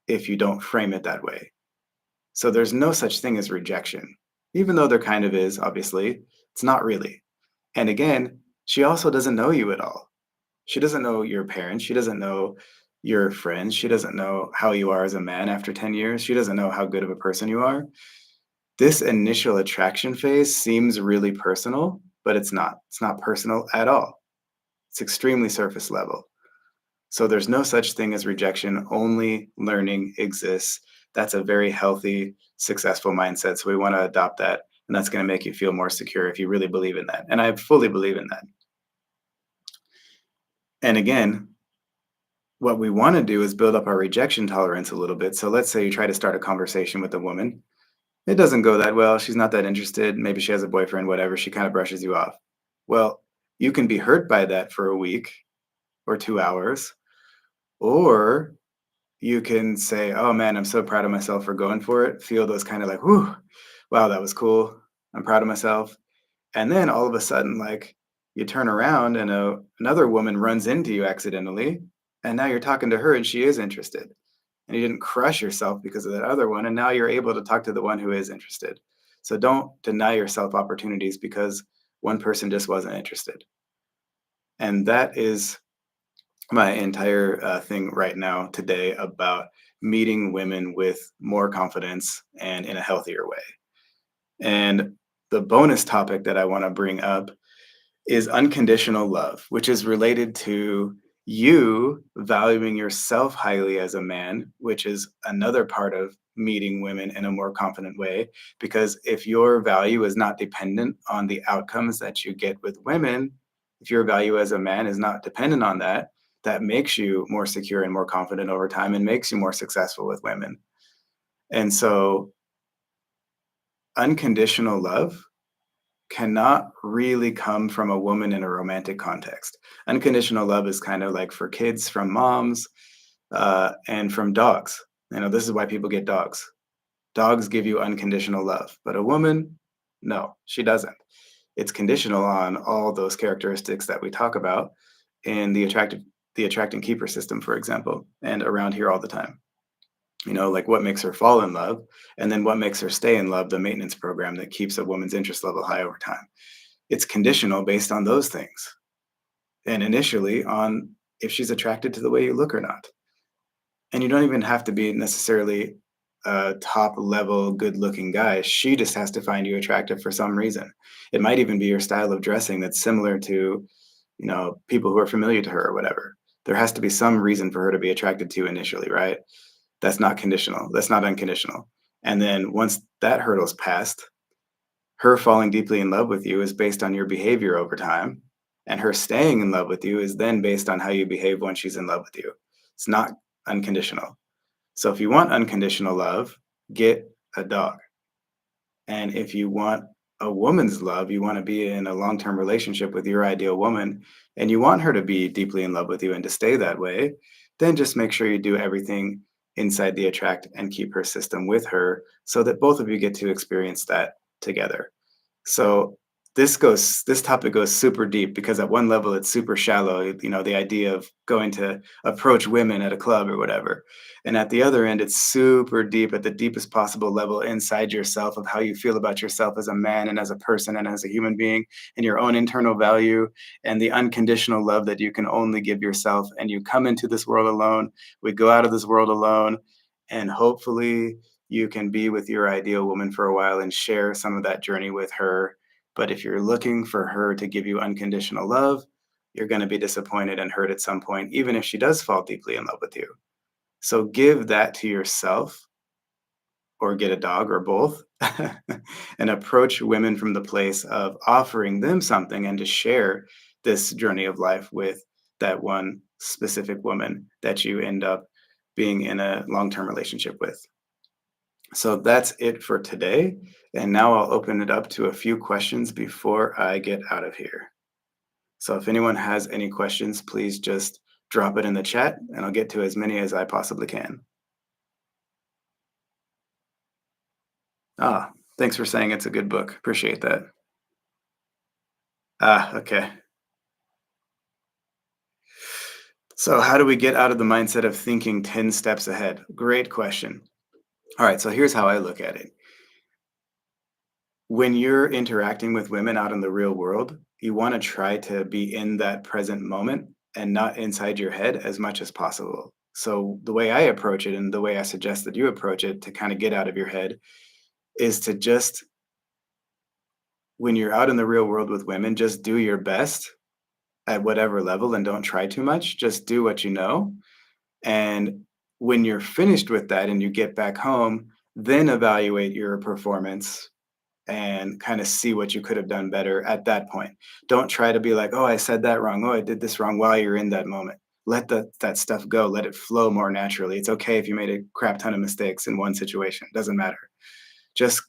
if you don't frame it that way. So there's no such thing as rejection. Even though there kind of is, obviously, it's not really. And again, she also doesn't know you at all. She doesn't know your parents. She doesn't know your friends. She doesn't know how you are as a man after 10 years. She doesn't know how good of a person you are. This initial attraction phase seems really personal, but it's not. It's not personal at all. It's extremely surface level. So there's no such thing as rejection, only learning exists. That's a very healthy, successful mindset. So we want to adopt that. And that's going to make you feel more secure if you really believe in that. And I fully believe in that. And again, what we want to do is build up our rejection tolerance a little bit. So let's say you try to start a conversation with a woman. It doesn't go that well. She's not that interested. Maybe she has a boyfriend, whatever. She kind of brushes you off. Well, you can be hurt by that for a week or 2 hours, or you can say, oh man, I'm so proud of myself for going for it. Feel those kind of like, whew, wow, that was cool. I'm proud of myself. And then all of a sudden, like you turn around and another woman runs into you accidentally. And now you're talking to her and she is interested. and you didn't crush yourself because of that other one. And now you're able to talk to the one who is interested. So don't deny yourself opportunities because one person just wasn't interested. And that is my entire thing right now today about meeting women with more confidence and in a healthier way. And the bonus topic that I want to bring up is unconditional love, which is related to you valuing yourself highly as a man, which is another part of meeting women in a more confident way. Because if your value is not dependent on the outcomes that you get with women, if your value as a man is not dependent on that, that makes you more secure and more confident over time and makes you more successful with women. And so, unconditional love cannot really come from a woman in a romantic context. Unconditional love is kind of like for kids from moms and from dogs. This is why people get dogs. Dogs give you unconditional love, but a woman, no, she doesn't. It's conditional on all those characteristics that we talk about in the attract and keeper system, for example, and around here all the time. Like what makes her fall in love, and then what makes her stay in love, the maintenance program that keeps a woman's interest level high over time. It's conditional based on those things, and initially on if she's attracted to the way you look or not. And you don't even have to be necessarily a top level good looking guy. She just has to find you attractive for some reason. It might even be your style of dressing that's similar to, people who are familiar to her or whatever. There has to be some reason for her to be attracted to you initially, right? That's not conditional. That's not unconditional. And then once that hurdle's passed, her falling deeply in love with you is based on your behavior over time. And her staying in love with you is then based on how you behave when she's in love with you. It's not unconditional. So if you want unconditional love, get a dog. And if you want a woman's love, you want to be in a long term relationship with your ideal woman, and you want her to be deeply in love with you and to stay that way, then just make sure you do everything inside the attract and keep her system with her so that both of you get to experience that together. So this topic goes super deep because at one level it's super shallow, the idea of going to approach women at a club or whatever. And at the other end, it's super deep at the deepest possible level inside yourself of how you feel about yourself as a man and as a person and as a human being and your own internal value and the unconditional love that you can only give yourself. And you come into this world alone, we go out of this world alone, and hopefully you can be with your ideal woman for a while and share some of that journey with her. But if you're looking for her to give you unconditional love, you're going to be disappointed and hurt at some point, even if she does fall deeply in love with you. So give that to yourself or get a dog or both and approach women from the place of offering them something and to share this journey of life with that one specific woman that you end up being in a long-term relationship with. So that's it for today. And now I'll open it up to a few questions before I get out of here. So if anyone has any questions, please just drop it in the chat and I'll get to as many as I possibly can. Ah, thanks for saying it's a good book. Appreciate that. Ah, okay. So how do we get out of the mindset of thinking 10 steps ahead? Great question. All right, so here's how I look at it. When you're interacting with women out in the real world, you want to try to be in that present moment and not inside your head as much as possible. So the way I approach it and the way I suggest that you approach it to kind of get out of your head is to just, when you're out in the real world with women, just do your best at whatever level and don't try too much. Just do what you know. And when you're finished with that and you get back home, then evaluate your performance and kind of see what you could have done better at that point. Don't try to be like, oh, I said that wrong. Oh, I did this wrong while you're in that moment. Let that stuff go. Let it flow more naturally. It's okay if you made a crap ton of mistakes in one situation. It doesn't matter. Just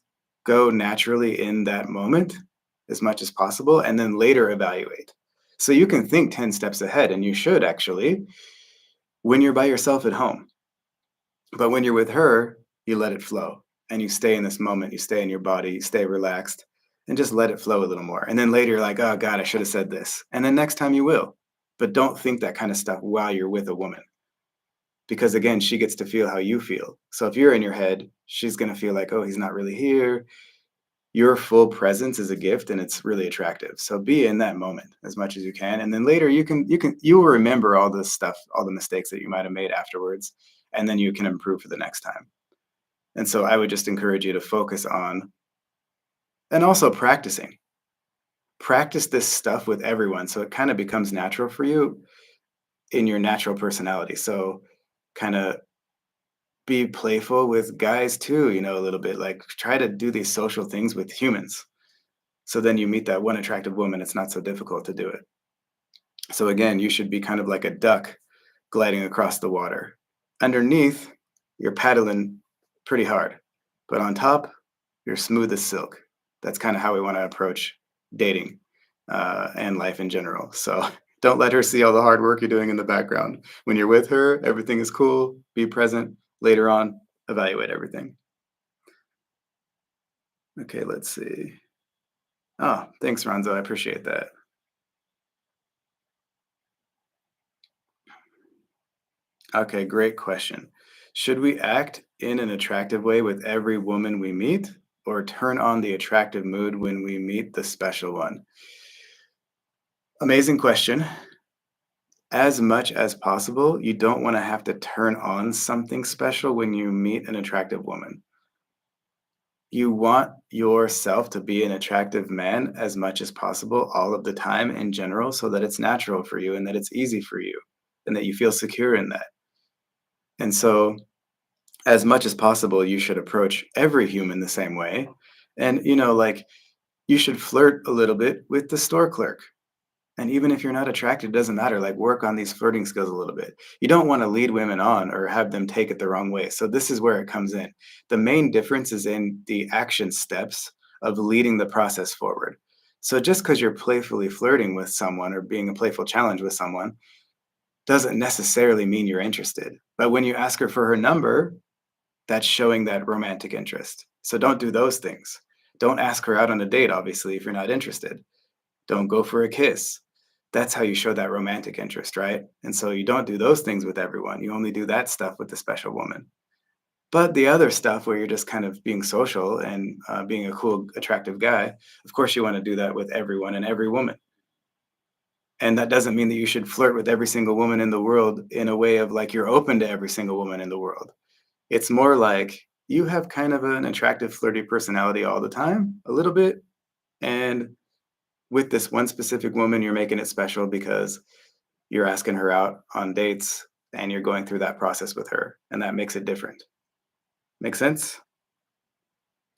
go naturally in that moment as much as possible and then later evaluate. So you can think 10 steps ahead, and you should actually when you're by yourself at home. But when you're with her, you let it flow and you stay in this moment. You stay in your body, you stay relaxed and just let it flow a little more. And then later you're like, oh God, I should have said this. And then next time you will. But don't think that kind of stuff while you're with a woman because again, she gets to feel how you feel. So if you're in your head, she's going to feel like, oh, he's not really here. Your full presence is a gift and it's really attractive. So be in that moment as much as you can. And then later you'll remember all this stuff, all the mistakes that you might have made afterwards. And then you can improve for the next time. And so I would just encourage you to focus on and also practicing. Practice this stuff with everyone so it kind of becomes natural for you in your natural personality. So kind of be playful with guys too, a little bit. Like try to do these social things with humans. So then you meet that one attractive woman, it's not so difficult to do it. So again, you should be kind of like a duck gliding across the water. Underneath, you're paddling pretty hard, but on top, you're smooth as silk. That's kind of how we want to approach dating and life in general. So don't let her see all the hard work you're doing in the background. When you're with her, everything is cool. Be present. Later on, evaluate everything. Okay, let's see. Oh, thanks, Ronzo. I appreciate that. Okay, great question. Should we act in an attractive way with every woman we meet, or turn on the attractive mood when we meet the special one? Amazing question. As much as possible, you don't want to have to turn on something special when you meet an attractive woman. You want yourself to be an attractive man as much as possible all of the time in general so that it's natural for you and that it's easy for you and that you feel secure in that. And so as much as possible, you should approach every human the same way. And, like you should flirt a little bit with the store clerk. And even if you're not attracted, it doesn't matter. Like work on these flirting skills a little bit. You don't want to lead women on or have them take it the wrong way. So this is where it comes in. The main difference is in the action steps of leading the process forward. So just because you're playfully flirting with someone or being a playful challenge with someone doesn't necessarily mean you're interested. But when you ask her for her number, that's showing that romantic interest. So don't do those things. Don't ask her out on a date, obviously, if you're not interested. Don't go for a kiss. That's how you show that romantic interest, right? And so you don't do those things with everyone. You only do that stuff with the special woman. But the other stuff where you're just kind of being social and being a cool, attractive guy, of course, you want to do that with everyone and every woman. And that doesn't mean that you should flirt with every single woman in the world in a way of like you're open to every single woman in the world. It's more like you have kind of an attractive, flirty personality all the time, a little bit. And with this one specific woman, you're making it special because you're asking her out on dates and you're going through that process with her. And that makes it different. Make sense?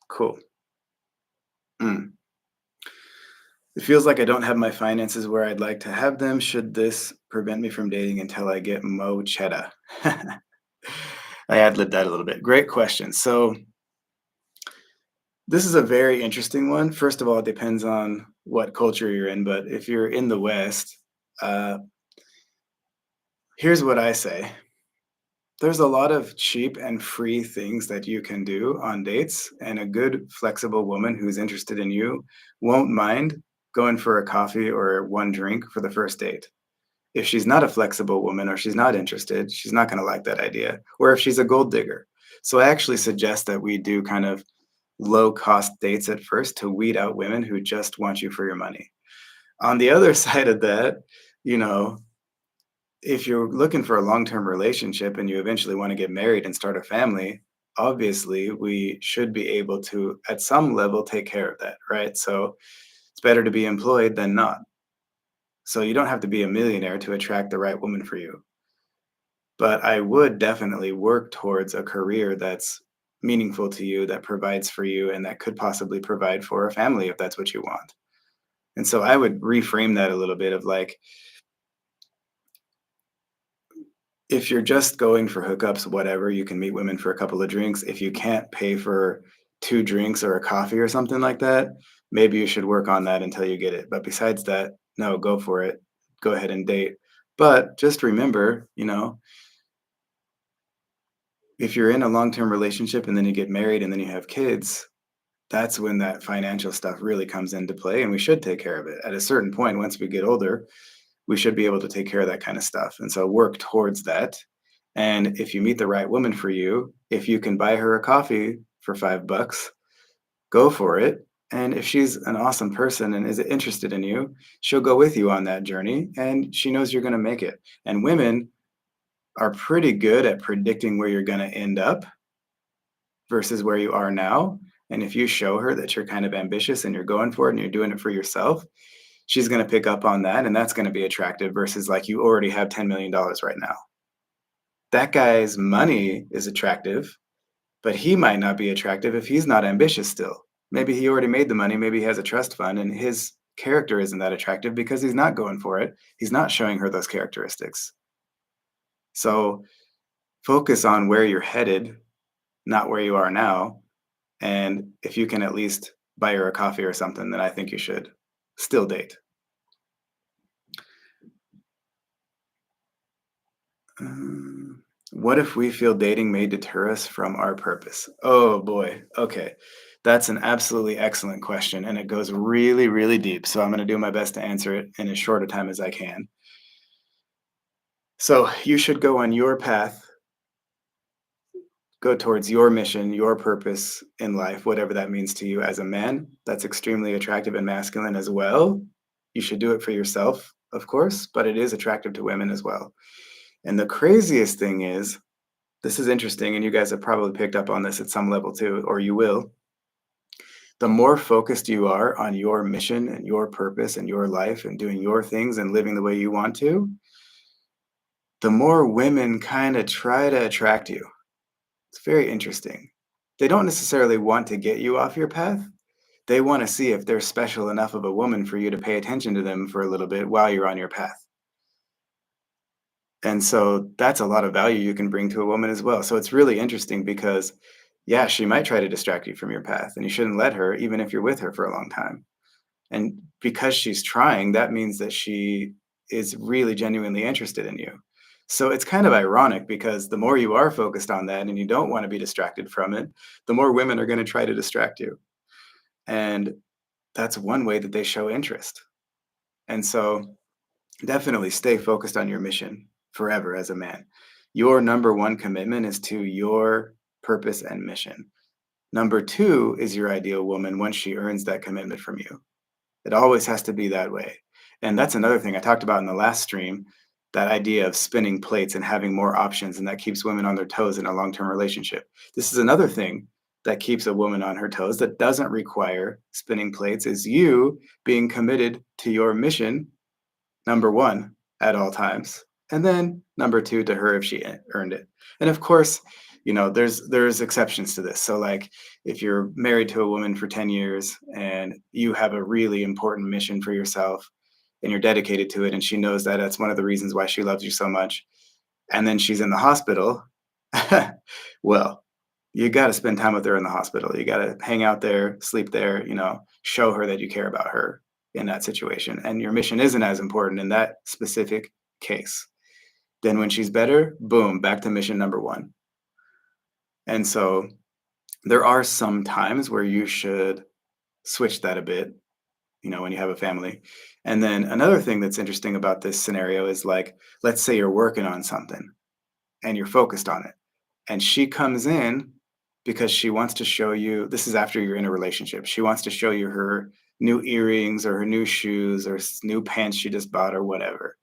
Cool. Mm. It feels like I don't have my finances where I'd like to have them. Should this prevent me from dating until I get mo cheddar? I ad-libbed that a little bit. Great question. So this is a very interesting one. First of all, it depends on what culture you're in, but if you're in the West, uh, here's what I say. There's a lot of cheap and free things that you can do on dates, and a good, flexible woman who's interested in you won't mind going for a coffee or one drink for the first date. If she's not a flexible woman or she's not interested, she's not going to like that idea. Or if she's a gold digger. So I actually suggest that we do kind of low cost dates at first to weed out women who just want you for your money. On the other side of that, you know, if you're looking for a long-term relationship and you eventually want to get married and start a family, obviously we should be able to at some level take care of that, right? So it's better to be employed than not. So you don't have to be a millionaire to attract the right woman for you. But I would definitely work towards a career that's meaningful to you, that provides for you, and that could possibly provide for a family if that's what you want. And so I would reframe that a little bit of like, if you're just going for hookups, whatever, you can meet women for a couple of drinks. If you can't pay for two drinks or a coffee or something like that, maybe you should work on that until you get it. But besides that, no, go for it. Go ahead and date. But just remember, if you're in a long-term relationship and then you get married and then you have kids, that's when that financial stuff really comes into play, and we should take care of it. At a certain point, once we get older, we should be able to take care of that kind of stuff. And so work towards that. And if you meet the right woman for you, if you can buy her a coffee for $5, go for it. And if she's an awesome person and is interested in you, she'll go with you on that journey and she knows you're going to make it. And women are pretty good at predicting where you're going to end up versus where you are now. And if you show her that you're kind of ambitious and you're going for it and you're doing it for yourself, she's going to pick up on that. And that's going to be attractive versus like you already have $10 million right now. That guy's money is attractive, but he might not be attractive if he's not ambitious still. Maybe he already made the money, maybe he has a trust fund, and his character isn't that attractive because he's not going for it. He's not showing her those characteristics. So focus on where you're headed, not where you are now. And if you can at least buy her a coffee or something, then I think you should still date. What if we feel dating may deter us from our purpose? Oh boy. Okay. That's an absolutely excellent question. And it goes really, really deep. So I'm going to do my best to answer it in as short a time as I can. So you should go on your path, go towards your mission, your purpose in life, whatever that means to you as a man. That's extremely attractive and masculine as well. You should do it for yourself, of course, but it is attractive to women as well. And the craziest thing is, this is interesting, and you guys have probably picked up on this at some level too, or you will. The more focused you are on your mission and your purpose and your life and doing your things and living the way you want to, the more women kind of try to attract you. It's very interesting. They don't necessarily want to get you off your path. They want to see if they're special enough of a woman for you to pay attention to them for a little bit while you're on your path. And so that's a lot of value you can bring to a woman as well. So it's really interesting because, yeah, she might try to distract you from your path, and you shouldn't let her, even if you're with her for a long time. And because she's trying, that means that she is really genuinely interested in you. So it's kind of ironic because the more you are focused on that and you don't want to be distracted from it, the more women are going to try to distract you. And that's one way that they show interest. And so definitely stay focused on your mission forever as a man. Your number one commitment is to your purpose and mission. Number two is your ideal woman once she earns that commitment from you. It always has to be that way. And that's another thing I talked about in the last stream, that idea of spinning plates and having more options, and that keeps women on their toes in a long-term relationship. This is another thing that keeps a woman on her toes that doesn't require spinning plates, is you being committed to your mission, number one, at all times. And then number two, to her if she earned it. And of course, there's exceptions to this. So like if you're married to a woman for 10 years and you have a really important mission for yourself and you're dedicated to it, and she knows that that's one of the reasons why she loves you so much, and then she's in the hospital, well, you got to spend time with her in the hospital. You got to hang out there, sleep there, show her that you care about her in that situation. And your mission isn't as important in that specific case. Then when she's better, boom, back to mission number one. And so there are some times where you should switch that a bit, when you have a family. And then another thing that's interesting about this scenario is, like, let's say you're working on something and you're focused on it. And she comes in because she wants to show you, this is after you're in a relationship. She wants to show you her new earrings or her new shoes or new pants she just bought or whatever.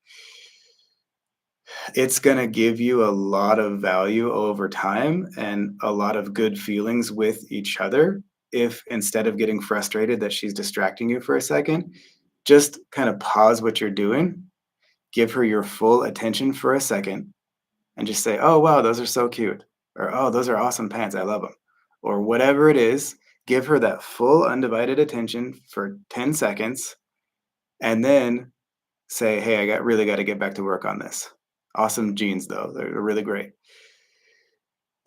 It's going to give you a lot of value over time and a lot of good feelings with each other if, instead of getting frustrated that she's distracting you for a second, just kind of pause what you're doing, give her your full attention for a second, and just say, "Oh, wow, those are so cute," or "Oh, those are awesome pants. I love them," or whatever it is. Give her that full undivided attention for 10 seconds, and then say, "Hey, really got to get back to work on this. Awesome jeans, though. They're really great."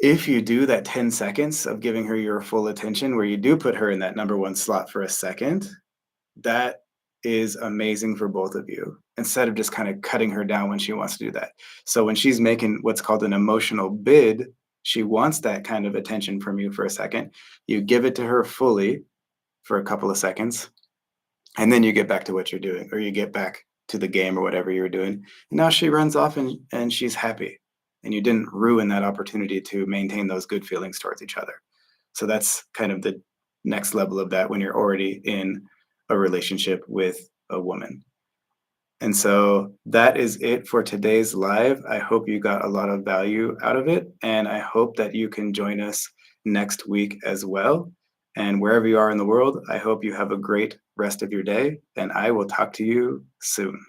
If you do that 10 seconds of giving her your full attention, where you do put her in that number one slot for a second, that is amazing for both of you, instead of just kind of cutting her down when she wants to do that. So when she's making what's called an emotional bid, she wants that kind of attention from you for a second. You give it to her fully for a couple of seconds, and then you get back to what you're doing, or you get back to the game or whatever you're doing. And now she runs off and she's happy. and you didn't ruin that opportunity to maintain those good feelings towards each other. So that's kind of the next level of that when you're already in a relationship with a woman. And so that is it for today's live. I hope you got a lot of value out of it, and I hope that you can join us next week as well. And wherever you are in the world, I hope you have a great rest of your day, and I will talk to you soon.